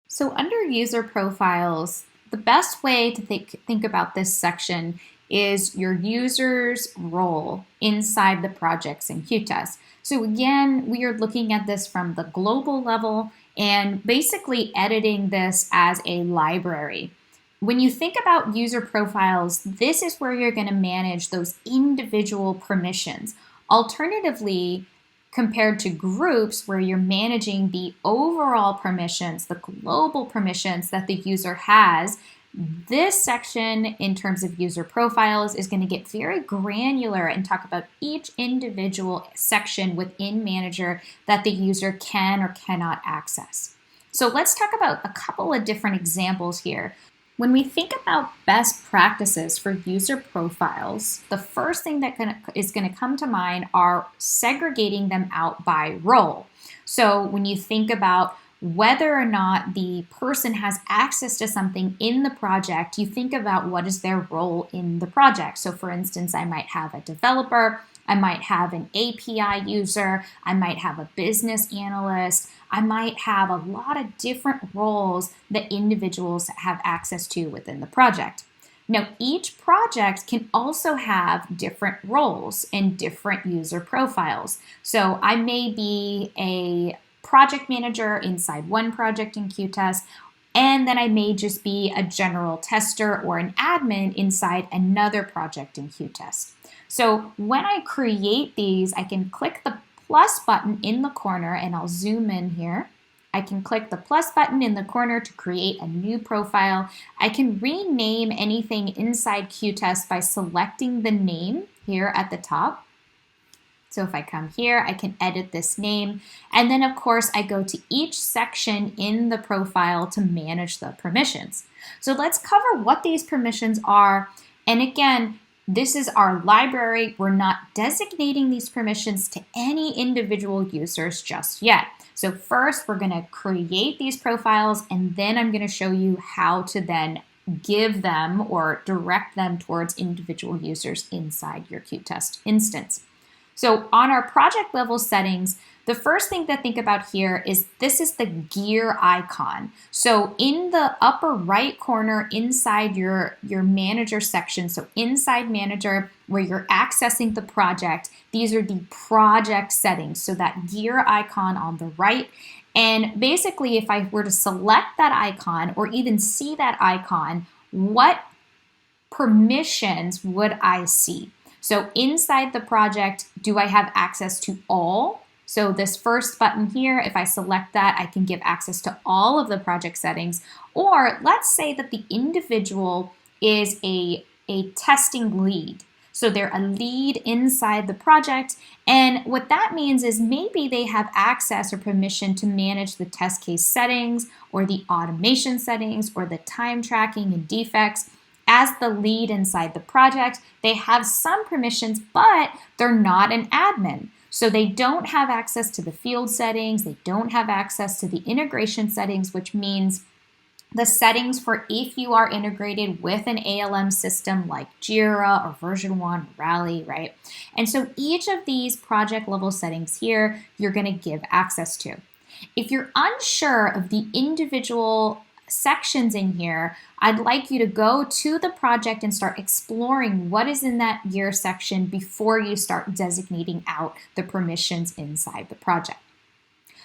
So under user profiles, the best way to think about this section is your user's role inside the projects in qTest. So again, we are looking at this from the global level and basically editing this as a library. When you think about user profiles, this is where you're going to manage those individual permissions. Alternatively, compared to groups where you're managing the overall permissions, the global permissions that the user has, this section in terms of user profiles is going to get very granular and talk about each individual section within Manager that the user can or cannot access. So let's talk about a couple of different examples here. When we think about best practices for user profiles, the first thing that is going to come to mind are segregating them out by role. So when you think about whether or not the person has access to something in the project, you think about what is their role in the project. So for instance, I might have a developer, I might have an API user, I might have a business analyst, I might have a lot of different roles that individuals have access to within the project. Now, each project can also have different roles and different user profiles. So I may be a project manager inside one project in qTest, and then I may just be a general tester or an admin inside another project in qTest. So when I create these, I can click the plus button in the corner, and I'll zoom in here. I can click the plus button in the corner to create a new profile. I can rename anything inside qTest by selecting the name here at the top. So if I come here, I can edit this name. And then of course, I go to each section in the profile to manage the permissions. So let's cover what these permissions are. And again, this is our library. We're not designating these permissions to any individual users just yet. So first, we're going to create these profiles, and then I'm going to show you how to then give them or direct them towards individual users inside your qTest instance. So on our project level settings, the first thing to think about here is this is the gear icon. So in the upper right corner inside your manager section, so inside manager where you're accessing the project, these are the project settings. So that gear icon on the right. And basically if I were to select that icon or even see that icon, what permissions would I see? So inside the project, do I have access to all? So this first button here, if I select that, I can give access to all of the project settings. Or let's say that the individual is a testing lead. So they're a lead inside the project. And what that means is maybe they have access or permission to manage the test case settings or the automation settings or the time tracking and defects. As the lead inside the project, they have some permissions, but they're not an admin. So they don't have access to the field settings, they don't have access to the integration settings, which means the settings for if you are integrated with an ALM system like Jira or version 1 or Rally, right? And so each of these project level settings here, you're going to give access to. If you're unsure of the individual sections in here, I'd like you to go to the project and start exploring what is in that gear section before you start designating out the permissions inside the project.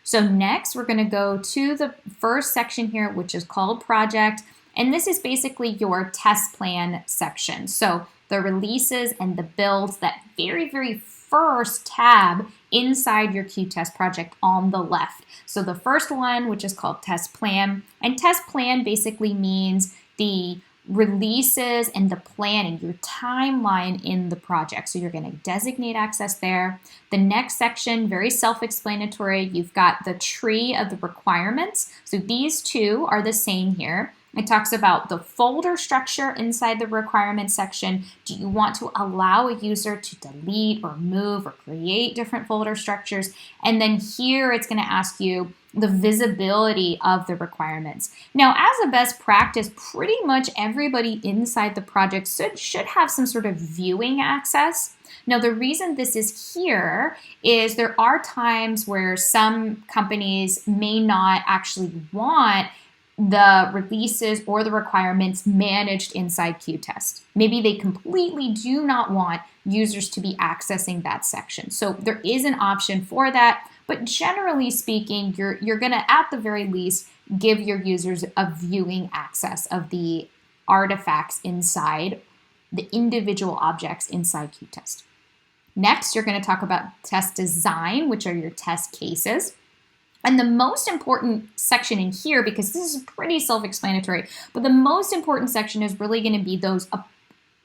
So next, we're going to go to the first section here, which is called project. And this is basically your test plan section. So the releases and the builds, that very first tab inside your qTest project on the left. So the first one, which is called test plan, and test plan basically means the releases and the planning, your timeline in the project. So you're going to designate access there. The next section, very self-explanatory. You've got the tree of the requirements. So these two are the same here. It talks about the folder structure inside the requirements section. Do you want to allow a user to delete or move or create different folder structures? And then here it's going to ask you the visibility of the requirements. Now, as a best practice, pretty much everybody inside the project should have some sort of viewing access. Now, the reason this is here is there are times where some companies may not actually want the releases or the requirements managed inside qTest. Maybe they completely do not want users to be accessing that section. So there is an option for that, but generally speaking, you're going to, at the very least, give your users a viewing access of the artifacts inside the individual objects inside qTest. Next, you're going to talk about test design, which are your test cases. And the most important section in here, because this is pretty self-explanatory, but the most important section is really going to be those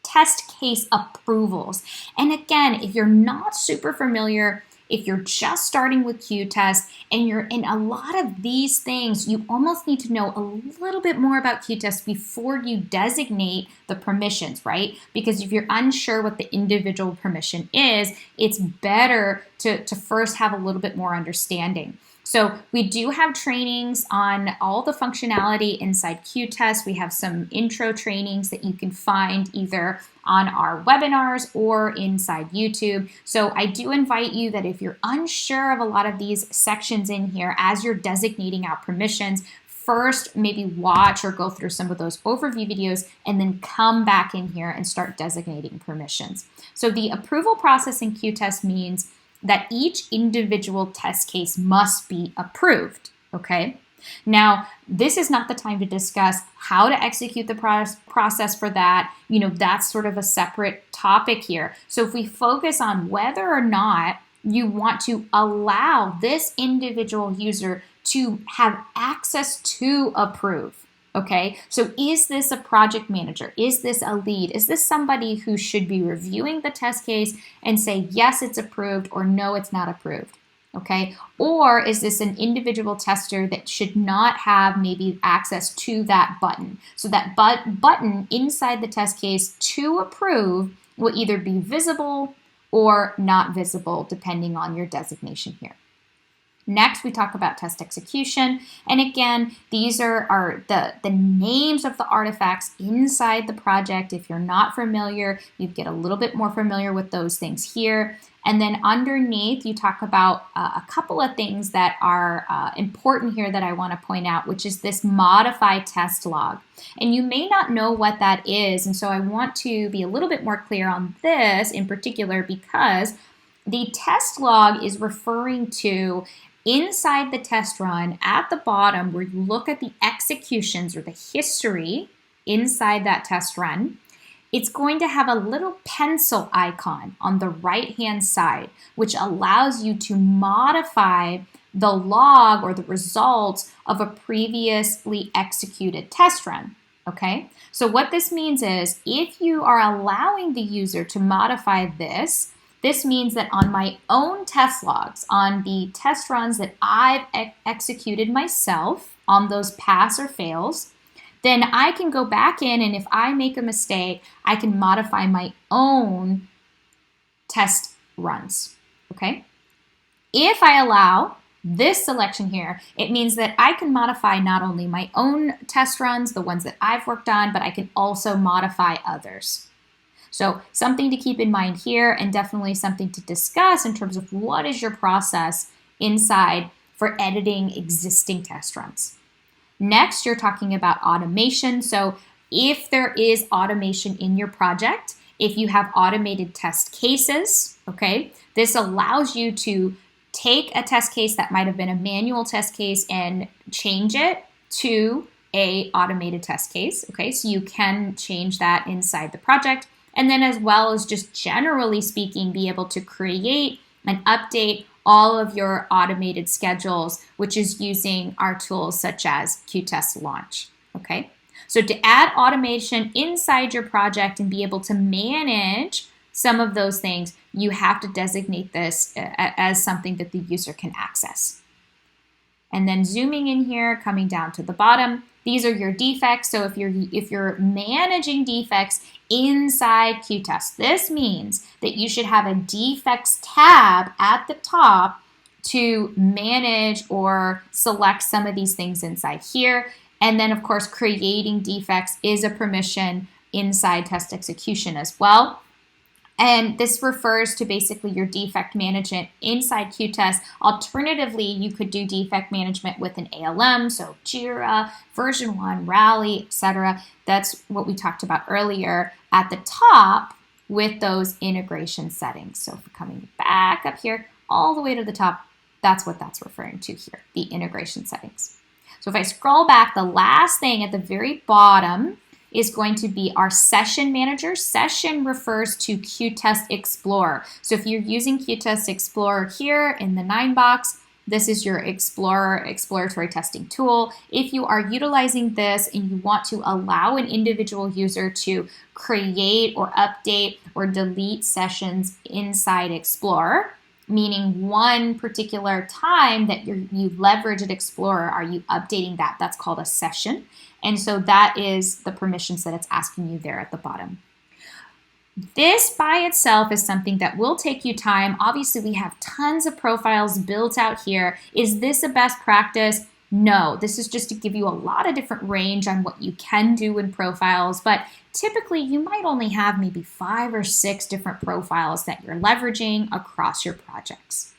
test case approvals. And again, if you're not super familiar, if you're just starting with qTest and you're in a lot of these things, you almost need to know a little bit more about qTest before you designate the permissions, right? Because if you're unsure what the individual permission is, it's better to first have a little bit more understanding. So we do have trainings on all the functionality inside qTest. We have some intro trainings that you can find either on our webinars or inside YouTube. So I do invite you that if you're unsure of a lot of these sections in here as you're designating out permissions, first maybe watch or go through some of those overview videos and then come back in here and start designating permissions. So the approval process in qTest means that each individual test case must be approved, okay? Now, this is not the time to discuss how to execute the process for that. You know, that's sort of a separate topic here. So if we focus on whether or not you want to allow this individual user to have access to approve, okay, so is this a project manager? Is this a lead? Is this somebody who should be reviewing the test case and say, yes, it's approved, or no, it's not approved, okay? Or is this an individual tester that should not have maybe access to that button? So that button inside the test case to approve will either be visible or not visible, depending on your designation here. Next, we talk about test execution. And again, these are the names of the artifacts inside the project. If you're not familiar, you get a little bit more familiar with those things here. And then underneath, you talk about a couple of things that are important here that I want to point out, which is this modify test log. And you may not know what that is. And so I want to be a little bit more clear on this in particular, because the test log is referring to inside the test run at the bottom where you look at the executions or the history inside that test run. It's going to have a little pencil icon on the right-hand side, which allows you to modify the log or the results of a previously executed test run. Okay, so what this means is if you are allowing the user to modify this means that on my own test logs, on the test runs that I've executed myself, on those pass or fails, then I can go back in, and if I make a mistake, I can modify my own test runs, okay? If I allow this selection here, it means that I can modify not only my own test runs, the ones that I've worked on, but I can also modify others. So something to keep in mind here, and definitely something to discuss in terms of what is your process inside for editing existing test runs. Next, you're talking about automation. So if there is automation in your project, if you have automated test cases, okay, this allows you to take a test case that might have been a manual test case and change it to a automated test case, okay? So you can change that inside the project. And then as well as just generally speaking, be able to create and update all of your automated schedules, which is using our tools such as qTest Launch, okay? So to add automation inside your project and be able to manage some of those things, you have to designate this as something that the user can access. And then zooming in here, coming down to the bottom, these are your defects. So if you're managing defects inside qTest, this means that you should have a defects tab at the top to manage or select some of these things inside here. And then of course, creating defects is a permission inside test execution as well. And this refers to basically your defect management inside qTest. Alternatively, you could do defect management with an ALM, so Jira, version 1, Rally, etc. That's what we talked about earlier at the top with those integration settings. So if we're coming back up here, all the way to the top, that's what that's referring to here, the integration settings. So if I scroll back, the last thing at the very bottom is going to be our session manager. Session refers to qTest Explorer. So if you're using qTest Explorer here in the 9 box, this is your exploratory testing tool. If you are utilizing this and you want to allow an individual user to create or update or delete sessions inside Explorer, meaning one particular time that you leverage an Explorer, are you updating that? That's called a session. And so that is the permissions that it's asking you there at the bottom. This by itself is something that will take you time. Obviously, we have tons of profiles built out here. Is this a best practice? No, this is just to give you a lot of different range on what you can do in profiles, but typically you might only have maybe 5 or 6 different profiles that you're leveraging across your projects.